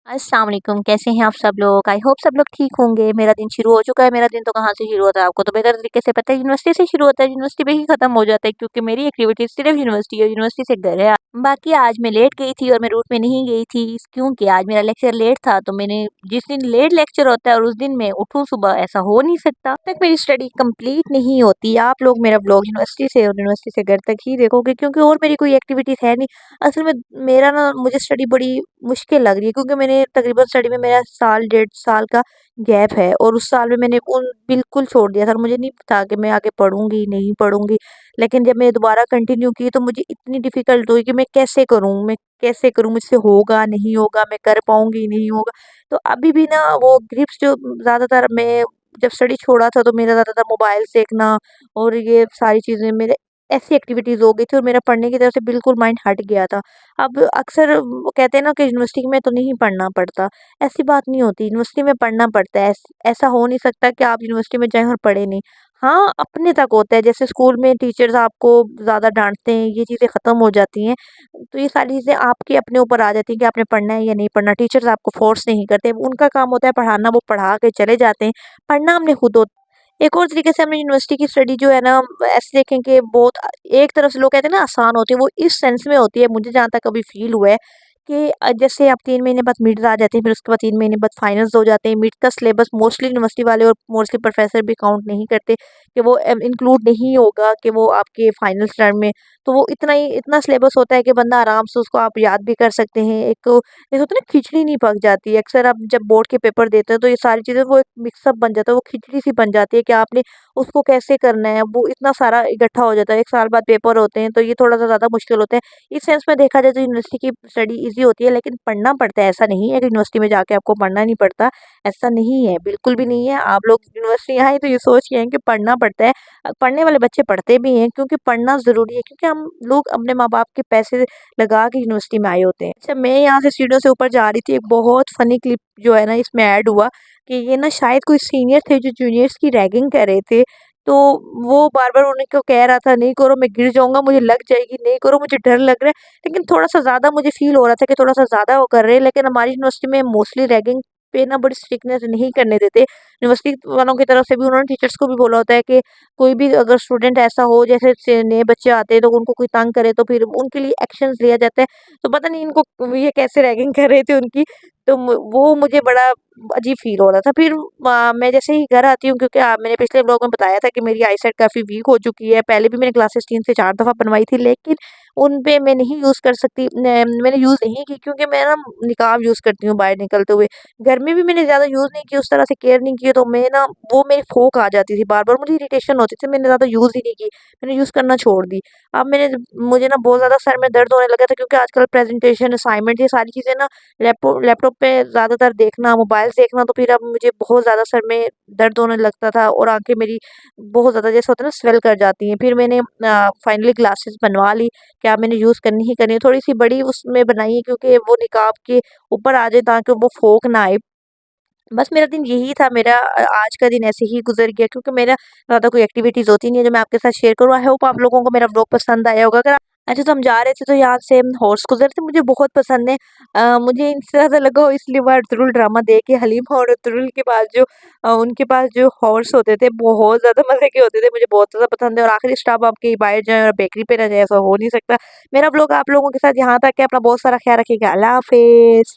अस्सलाम वालेकुम, कैसे हैं आप सब लोग? आई होप सब लोग ठीक होंगे। मेरा दिन शुरू हो चुका है। मेरा दिन तो कहाँ से शुरू होता है, आपको तो बेहतर तरीके से पता है, यूनिवर्सिटी से शुरू होता है, यूनिवर्सिटी में ही खत्म हो जाता है क्योंकि मेरी एक्टिविटी सिर्फ यूनिवर्सिटी है, यूनिवर्सिटी से घर है। बाकी आज मैं लेट गई थी और मैं रूट में नहीं गई थी क्योंकि आज मेरा लेक्चर लेट था, तो मैंने जिस दिन लेट लेक्चर होता है और उस दिन मैं उठूँ सुबह, ऐसा हो नहीं सकता। तब तक मेरी स्टडी कंप्लीट नहीं होती। आप लोग मेरा व्लॉग यूनिवर्सिटी से और यूनिवर्सिटी से घर तक ही देखोगे क्योंकि और मेरी कोई एक्टिविटीज़ है नहीं। असल में मेरा ना मुझे स्टडी बड़ी मुश्किल लग रही है क्योंकि मैंने तकरीबन स्टडी में मेरा साल डेढ़ साल का गैप है और उस साल में मैंने उन बिल्कुल छोड़ दिया था और मुझे नहीं था कि मैं आगे पढ़ूंगी नहीं पढ़ूंगी। लेकिन जब मैं दोबारा कंटिन्यू की तो मुझे इतनी डिफ़िकल्ट हुई कि मैं कैसे करूँ, मुझसे होगा नहीं होगा, मैं कर पाऊंगी नहीं होगा। तो अभी भी ना वो ग्रिप्स जो ज़्यादातर मैं जब स्टडी छोड़ा था तो मेरा ज़्यादातर मोबाइल देखना और ये सारी चीज़ें मेरे ऐसी एक्टिविटीज़ हो गई थी और मेरा पढ़ने की तरफ से बिल्कुल माइंड हट गया था। अब अक्सर वो कहते हैं ना कि यूनिवर्सिटी में तो नहीं पढ़ना पड़ता, ऐसी बात नहीं होती, यूनिवर्सिटी में पढ़ना पड़ता है। ऐसा हो नहीं सकता कि आप यूनिवर्सिटी में जाएँ और पढ़ें नहीं। हाँ, अपने तक होता है, जैसे स्कूल में टीचर्स आपको ज़्यादा डाँटते हैं, ये चीज़ें ख़त्म हो जाती हैं। तो ये सारी चीज़ें आपके अपने ऊपर आ जाती हैं कि आपने पढ़ना है या नहीं पढ़ना। टीचर्स आपको फ़ोर्स नहीं करते, उनका काम होता है पढ़ाना, वो पढ़ा के चले जाते हैं। पढ़ना हमने खुद होता है। एक और तरीके से हमने यूनिवर्सिटी की स्टडी जो है ना, ऐसे देखें कि बहुत एक तरफ से लोग कहते हैं ना आसान होती है, वो इस सेंस में होती है, मुझे जहाँ तक अभी फ़ील हुआ है कि जैसे आप 3 महीने बाद मिड्स आ जाते हैं, फिर उसके बाद 3 महीने बाद फाइनल्स हो जाते हैं। मिड का सिलेबस मोस्टली यूनिवर्सिटी वाले और मोस्टली प्रोफ़ेसर भी काउंट नहीं करते कि वो इंक्लूड नहीं होगा कि वो आपके फाइनल्स टर्म में। तो वो इतना सिलेबस होता है कि बंदा आराम से उसको आप याद भी कर सकते हैं। एक जैसे होता है ना, खिचड़ी नहीं पक जाती है। अक्सर आप जब बोर्ड के पेपर देते हैं तो ये सारी चीज़ें वो एक मिक्सअप बन जाता है, वो खिचड़ी सी बन जाती है कि आपने उसको कैसे करना है, वो इतना सारा इकट्ठा हो जाता है। 1 साल बाद पेपर होते हैं तो ये थोड़ा-सा ज़्यादा मुश्किल होता है। इस सेंस में देखा जाए तो यूनिवर्सिटी की स्टडी ईज़ी होती है, लेकिन पढ़ना पड़ता है। ऐसा नहीं है कि यूनिवर्सिटी में जाके आपको पढ़ना नहीं पड़ता, ऐसा नहीं है, बिल्कुल भी नहीं है। आप लोग यूनिवर्सिटी आए तो ये सोच के आए कि पढ़ना पड़ता है। पढ़ने वाले बच्चे पढ़ते भी हैं क्योंकि पढ़ना ज़रूरी है, क्योंकि हम लोग अपने माँ-बाप के पैसे लगा के यूनिवर्सिटी में आए होते हैं। अच्छा, मैं यहाँ से सीढ़ियों से ऊपर जा रही थी, एक बहुत फ़नी क्लिप जो है ना इसमें ऐड हुआ कि ये ना शायद कोई सीनियर थे जो जूनियर्स की रैगिंग कर रहे थे। तो वो बार-बार उनको कह रहा था, नहीं करो मैं गिर जाऊँगा, मुझे लग जाएगी, नहीं करो मुझे डर लग रहा है। लेकिन थोड़ा-सा ज़्यादा मुझे फ़ील हो रहा था कि थोड़ा-सा ज़्यादा वो कर रहे हैं, लेकिन हमारी यूनिवर्सिटी में मोस्टली रैगिंग पे ना बड़ी स्ट्रिक्टनेस नहीं करने देते। यूनिवर्सिटी वालों की तरफ से भी उन्होंने टीचर्स को भी बोला होता है कि कोई भी अगर स्टूडेंट ऐसा हो, जैसे से नए बच्चे आते हैं तो उनको कोई तंग करे तो फिर उनके लिए एक्शंस लिया जाता है। तो पता नहीं इनको ये कैसे रैगिंग कर रहे थे उनकी, तो वो मुझे बड़ा अजीब फ़ील हो रहा था। फिर मैं जैसे ही घर आती हूँ, क्योंकि मैंने पिछले व्लॉग में बताया था कि मेरी आईसाइट काफ़ी वीक हो चुकी है। पहले भी मैंने क्लासेस 3 से 4 दफ़ा बनवाई थी, लेकिन उन पे मैं नहीं यूज़ कर सकती, मैंने यूज़ नहीं की क्योंकि मैं ना निकाब यूज़ करती हूँ बाहर निकलते हुए। घर में भी मैंने ज़्यादा यूज़ नहीं की, उस तरह से केयर नहीं की, तो मैं ना वो मेरी फोक आ जाती थी, बार-बार मुझे इरिटेशन होती थी, मैंने ज़्यादा यूज़ ही नहीं की, मैंने यूज़ करना छोड़ दी। अब मुझे ना बहुत ज़्यादा सर में दर्द होने लगा था क्योंकि आजकल प्रेज़ेंटेशन, असाइनमेंट, ये सारी चीज़ें ना लैपटॉप पे ज़्यादातर देखना, मोबाइल से देखना, तो फिर अब मुझे बहुत ज़्यादा सर में दर्द होने लगता था और आँखें मेरी बहुत ज़्यादा, जैसे होता है ना, स्वेल कर जाती हैं। फिर मैंने फाइनली ग्लासेस बनवा ली, क्या मैंने यूज़ करनी ही करनी है, थोड़ी-सी बड़ी उसमें बनाई है क्योंकि वो निकाब के ऊपर आ जाए ताकि वो फोक ना आए। बस मेरा दिन यही था, मेरा आज का दिन ऐसे ही गुज़र गया क्योंकि मेरा ज़्यादा कोई एक्टिविटीज़ होती नहीं है जो मैं आपके साथ शेयर करूँ। आई होप आप लोगों को मेरा व्लॉग पसंद आया होगा। अगर अच्छा, तो हम जा रहे थे तो यहाँ से हॉर्स गुज़र थे, मुझे बहुत पसंद है। मुझे इनसे ज़्यादा लगा हो इसलिए वो अर्तुगरुल ड्रामा देख के, हलीमा और अर्तुगरुल के पास जो उनके पास जो हॉर्स होते थे बहुत ज़्यादा मज़े के होते थे, मुझे बहुत ज़्यादा पसंद है। और आखिरी स्टॉप आपके बाहर जाए और बेकरी पे ना जाए, ऐसा हो नहीं सकता। मेरा व्लॉग आप लोगों के साथ यहाँ तक है। अपना बहुत सारा ख्याल रखिएगा। अल्लाह हाफ़िज़।